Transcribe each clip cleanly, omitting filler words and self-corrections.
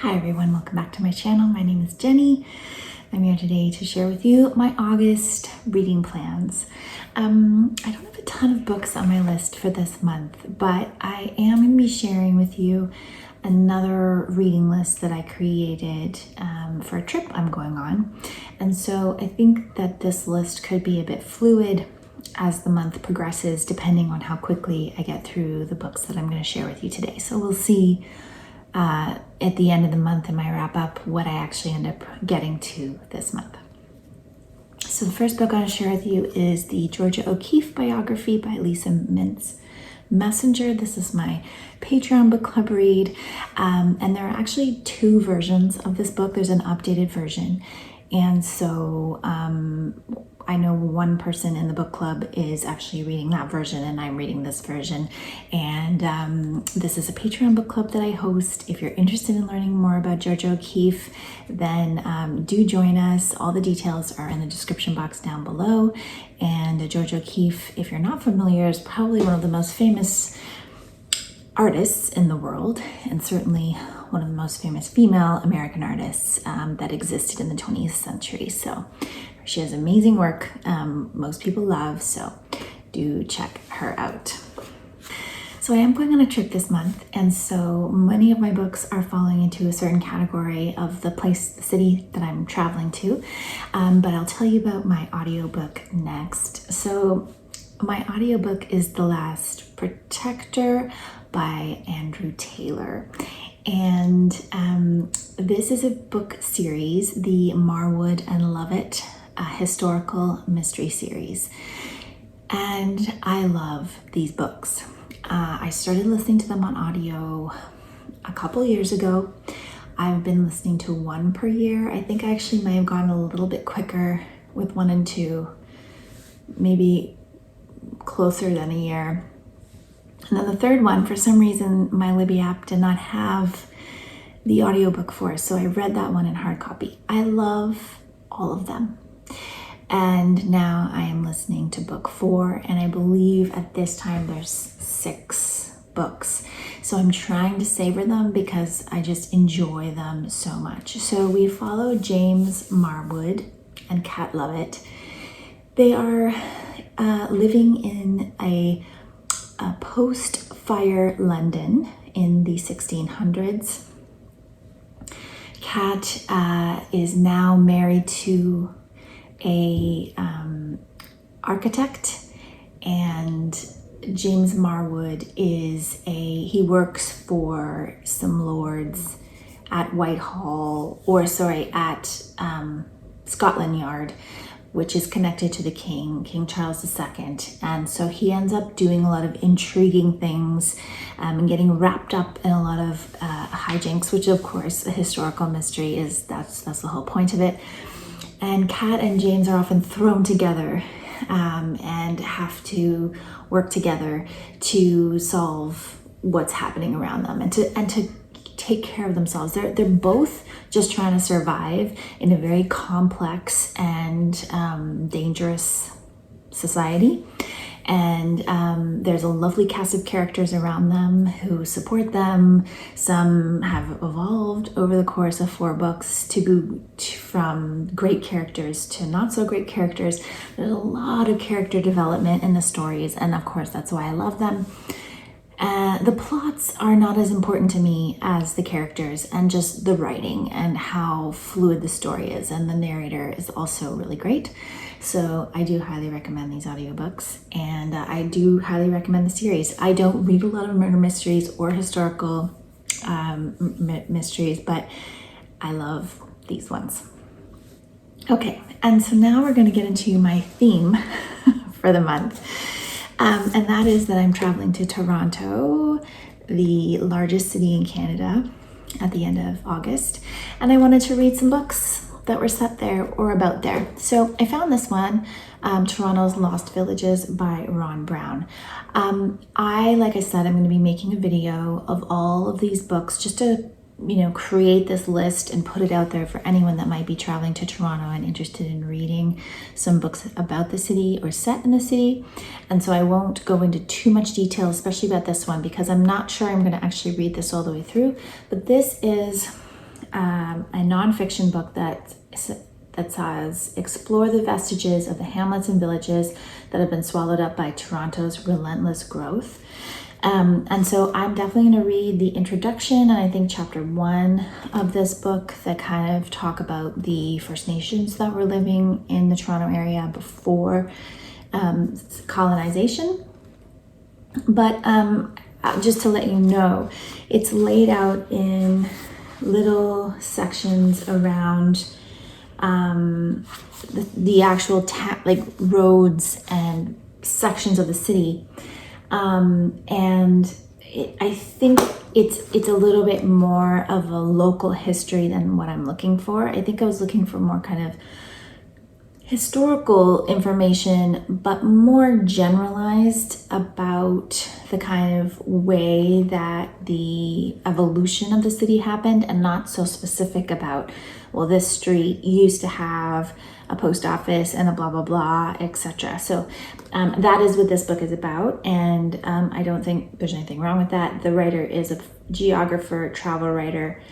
Hi everyone, welcome back to my channel. My name is Jenny. I'm here today to share with you my August reading plans. I don't have a ton of books on my list for this month, but I am going to be sharing with you another reading list that I created for a trip I'm going on. And so I think that this list could be a bit fluid as the month progresses, depending on how quickly I get through the books that I'm going to share with you today. So we'll see at the end of the month in my wrap up what I actually end up getting to this month. So the first book I want to share with you is the Georgia O'Keeffe biography by Lisa Mintz, Messenger. This is my Patreon book club read, and there are actually two versions of this book. There's an updated version, and so I know one person in the book club is actually reading that version and I'm reading this version. And this is a Patreon book club that I host. If you're interested in learning more about Georgia O'Keeffe, then do join us. All the details are in the description box down below. And Georgia O'Keeffe, if you're not familiar, is probably one of the most famous artists in the world, and certainly one of the most famous female American artists that existed in the 20th century. So she has amazing work most people love, so do check her out. So I am going on a trip this month, and so many of my books are falling into a certain category of the city that I'm traveling to, but I'll tell you about my audiobook next. So my audiobook is The Last Protector by Andrew Taylor. And this is a book series, the Marwood and Lovett historical mystery series. And I love these books. I started listening to them on audio a couple years ago. I've been listening to one per year. I think I actually may have gone a little bit quicker with 1 and 2, maybe closer than a year. And then the third one, for some reason, my Libby app did not have the audiobook for, so I read that one in hard copy. I love all of them. And now I am listening to book 4, and I believe at this time there's 6 books. So I'm trying to savor them because I just enjoy them so much. So we follow James Marwood and Kat Lovett. They are living in a post-fire London in the 1600s. Kat is now married to a architect, and James Marwood he works for some lords at Whitehall, at Scotland Yard, which is connected to the King Charles II. And so he ends up doing a lot of intriguing things and getting wrapped up in a lot of hijinks, which of course a historical mystery is, that's the whole point of it. And Kat and James are often thrown together and have to work together to solve what's happening around them and to take care of themselves. They're both just trying to survive in a very complex and dangerous society. And there's a lovely cast of characters around them who support them. Some have evolved over the course of 4 books from great characters to not so great characters. There's a lot of character development in the stories, and of course that's why I love them. The plots are not as important to me as the characters and just the writing and how fluid the story is, and the narrator is also really great. So I do highly recommend these audiobooks, and I do highly recommend the series. I don't read a lot of murder mysteries or historical mysteries, but I love these ones. Okay, and so now we're going to get into my theme for the month. And that is that I'm traveling to Toronto, the largest city in Canada, at the end of August. And I wanted to read some books that were set there or about there. So I found this one, Toronto's Lost Villages by Ron Brown. Like I said, I'm going to be making a video of all of these books just to create this list and put it out there for anyone that might be traveling to Toronto and interested in reading some books about the city or set in the city. And so I won't go into too much detail, especially about this one, because I'm not sure I'm going to actually read this all the way through. But this is a nonfiction book that says explore the vestiges of the hamlets and villages that have been swallowed up by Toronto's relentless growth. And so I'm definitely going to read the introduction and I think chapter 1 of this book that kind of talk about the First Nations that were living in the Toronto area before colonization. But just to let you know, it's laid out in little sections around the actual roads and sections of the city. I think it's a little bit more of a local history than what I'm looking for. I think I was looking for more kind of historical information, but more generalized about the kind of way that the evolution of the city happened, and not so specific about, well, this street used to have a post office and a blah, blah, blah, etc. So that is what this book is about. And I don't think there's anything wrong with that. The writer is a geographer, travel writer.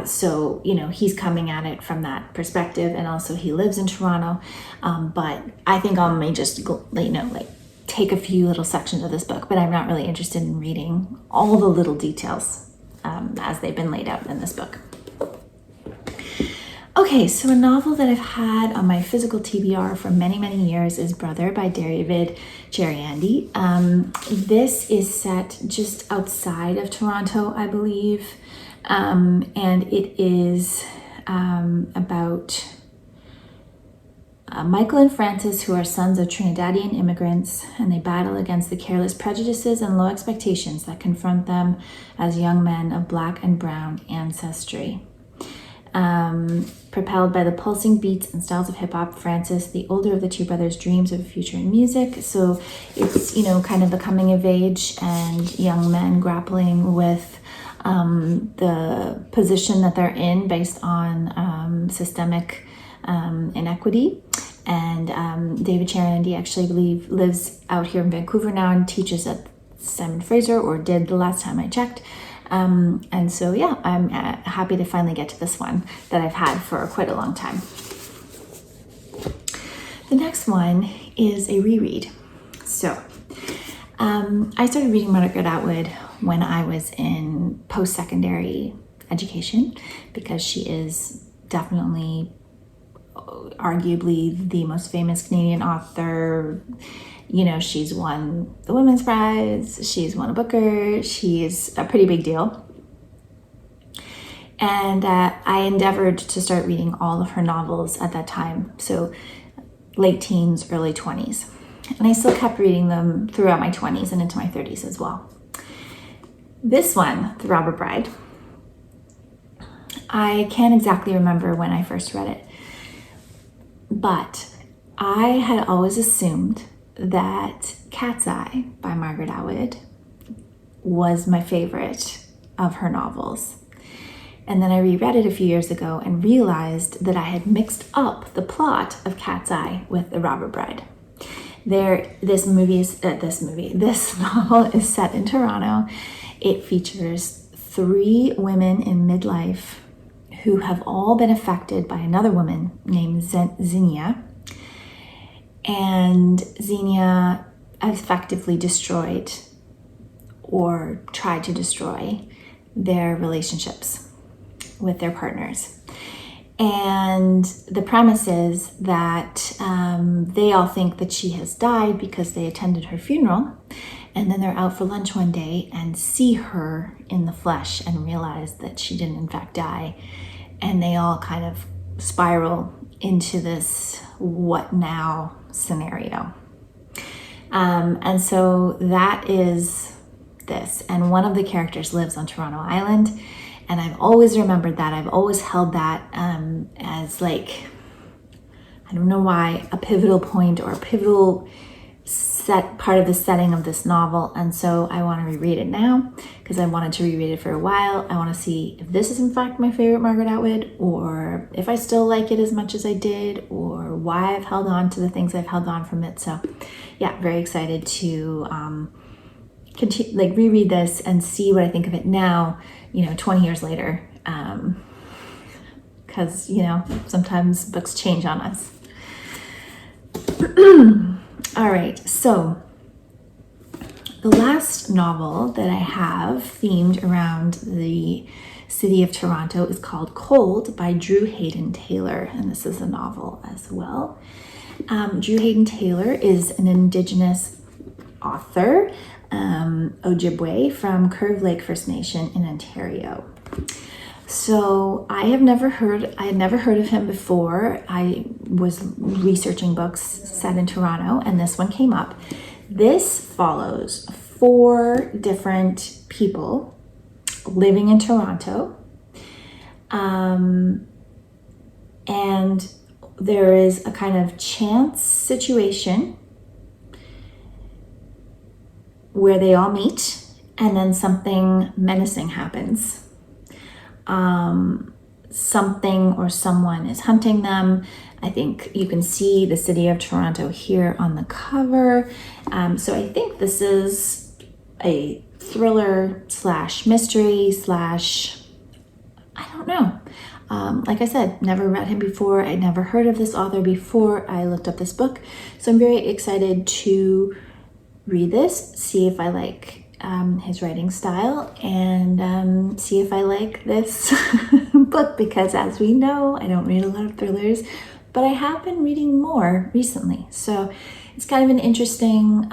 So, he's coming at it from that perspective, and also he lives in Toronto. But I think I may just, take a few little sections of this book, but I'm not really interested in reading all the little details as they've been laid out in this book. Okay, so a novel that I've had on my physical TBR for many, many years is Brother by David Chariandy. This is set just outside of Toronto, I believe. And it is about Michael and Francis, who are sons of Trinidadian immigrants, and they battle against the careless prejudices and low expectations that confront them as young men of Black and Brown ancestry. Propelled by the pulsing beats and styles of hip-hop, Francis, the older of the two brothers, dreams of a future in music. So it's, kind of a coming of age and young men grappling with the position that they're in based on systemic inequity. And David Chariandy actually, I believe, lives out here in Vancouver now and teaches at Simon Fraser, or did the last time I checked. And so, yeah, I'm happy to finally get to this one that I've had for quite a long time. The next one is a reread. So I started reading Margaret Atwood when I was in post-secondary education, because she is definitely arguably the most famous Canadian author. She's won the Women's Prize, she's won a Booker, she's a pretty big deal. And I endeavored to start reading all of her novels at that time, so late teens, early 20s. And I still kept reading them throughout my 20s and into my 30s as well. This one, The Robber Bride, I can't exactly remember when I first read it, but I had always assumed that Cat's Eye by Margaret Atwood was my favorite of her novels. And then I reread it a few years ago and realized that I had mixed up the plot of Cat's Eye with The Robber Bride. This novel is set in Toronto. It features 3 women in midlife who have all been affected by another woman named Zinnia. And Zinnia effectively destroyed or tried to destroy their relationships with their partners. And the premise is that they all think that she has died because they attended her funeral, and then they're out for lunch one day and see her in the flesh and realize that she didn't in fact die. And they all kind of spiral into this what now scenario. And so that is this. And one of the characters lives on Toronto Island. And I've always remembered that. I've always held that as like, I don't know why, a pivotal point or a pivotal part of the setting of this novel. And so I want to reread it now because I wanted to reread it for a while. I want to see if this is in fact my favorite Margaret Atwood, or if I still like it as much as I did, or why I've held on to the things I've held on from it. So yeah, very excited to reread this and see what I think of it now, 20 years later, because, you know, sometimes books change on us. All right, so the last novel that I have themed around the city of Toronto is called Cold by Drew Hayden Taylor, and this is a novel as well. Drew Hayden Taylor is an Indigenous author, Ojibwe, from Curve Lake First Nation in Ontario. So I had never heard of him before. I was researching books set in Toronto, and this one came up. This follows 4 different people living in Toronto, and there is a kind of chance situation where they all meet, and then something menacing happens. Something or someone is hunting them. I think you can see the city of Toronto here on the cover. So I think this is a thriller / mystery / I don't know. Like I said, never read him before. I'd never heard of this author before I looked up this book. So I'm very excited to read this, see if I like his writing style, and see if I like this book, because as we know, I don't read a lot of thrillers, but I have been reading more recently. So it's kind of an interesting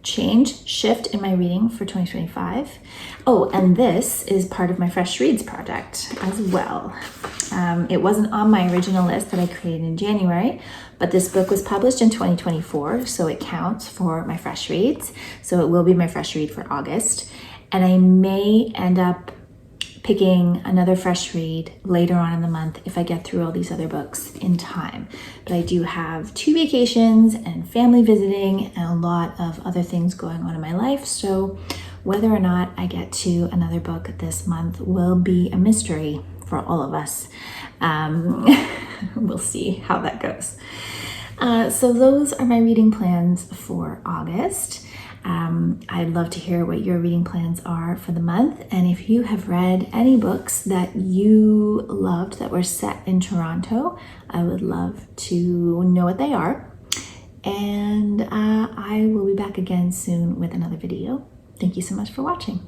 shift in my reading for 2025. Oh, and this is part of my Fresh Reads project as well. It wasn't on my original list that I created in January, but this book was published in 2024, so it counts for my Fresh Reads. So it will be my Fresh Read for August. And I may end up picking another Fresh Read later on in the month if I get through all these other books in time. But I do have 2 vacations and family visiting and a lot of other things going on in my life. So whether or not I get to another book this month will be a mystery for all of us. We'll see how that goes. So those are my reading plans for August. I'd love to hear what your reading plans are for the month. And if you have read any books that you loved that were set in Toronto, I would love to know what they are. And I will be back again soon with another video. Thank you so much for watching.